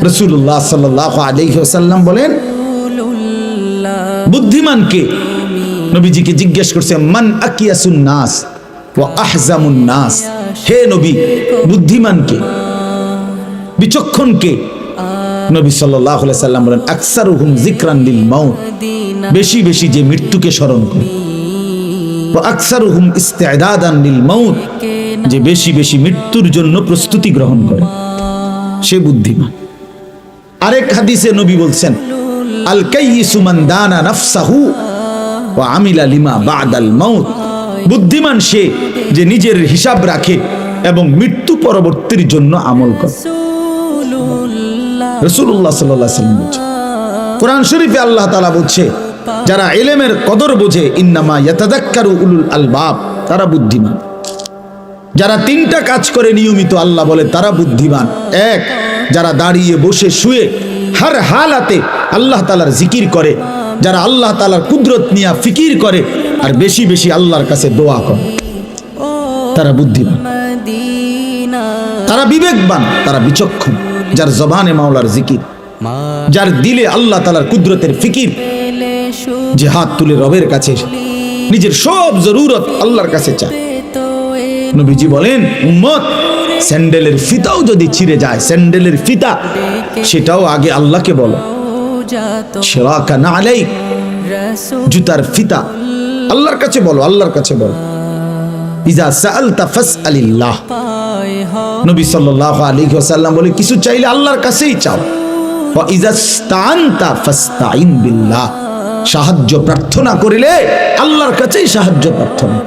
রাসূলুল্লাহ সাল্লাল্লাহু আলাইহি ওয়াসাল্লাম বলেন, বুদ্ধিমান কে? নবীজিকে জিজ্ঞেস করছে, মান আকিয়াসুন নাস ওয়া আহজামুন নাস। হে নবী, বুদ্ধিমান কে, বিচক্ষণ কে? নবী সাল্লাল্লাহু আলাইহি সাল্লাম বলেন, আকসারুহুম যিকরান লিল মাউত, বেশি বেশি যে মৃত্যুকে স্মরণ করে। ওয়া আকসারুহুম ইস্তিদাদান লিল মাউত, যে বেশি বেশি মৃত্যুর জন্য প্রস্তুতি গ্রহণ করে, সে বুদ্ধিমান। আরেক হাদিসে নবী বলছেন, আল কাইয়িসু মান দানা নাফসাহু ওয়া আমিলা লিমা বাদাল মাউত। বুদ্ধিমান সে যে নিজের হিসাব রাখে এবং মৃত্যু পরবর্তীর জন্য আমল করে। রাসূলুল্লাহ সাল্লাল্লাহু আলাইহি ওয়াসাল্লাম বলেছেন, কোরআন শরীফে আল্লাহ তাআলা বলছে, যারা ইলমের কদর বোঝে, ইন্নামা ইয়াতাযাক্কারু উলুল আলবাব, তারা বুদ্ধিমান। যারা তিনটা কাজ করে নিয়মিত, আল্লাহ বলে তারা বুদ্ধিমান। এক, যারা দাঁড়িয়ে বসে শুয়ে হর হালাতে আল্লাহ তাআলার জিকির করে, যারা আল্লাহ তাআলার কুদরত নিয়ে ফিকির করে আর বেশি বেশি আল্লাহর কাছে দোয়া করে, তারা বুদ্ধিমান। তারা বিবেকবান, তারা বিচক্ষণ। যার জবানে মাওলার জিকির, যার দিলে আল্লাহ তাআলার কুদরতের ফিকির, যে হাত তুলে রবের কাছে নিজের সব জরুরত আল্লাহর কাছে চায়। নবীজি বলেন, উম্মত, স্যান্ডেলের ফিতাও যদি ছিঁড়ে যায়, স্যান্ডেলের ফিতা, সেটাও আগে আল্লাহকে বলো। শিরাকা নালাইক, জুতার ফিতা, আল্লাহর কাছে বলো, আল্লাহর কাছে বলো। ইজা সাআলতা ফাসআলিল্লাহ, নবী সাল্লাল্লাহু আলাইহি ওয়াসাল্লাম বলে, কিছু চাইলে আল্লাহর কাছেই চাও। ওয়া ইজা ইসতাআনতা ফাসতাইন বিল্লাহ, সাহায্য প্রার্থনা করিলে আল্লাহর কাছেই সাহায্য প্রার্থনা।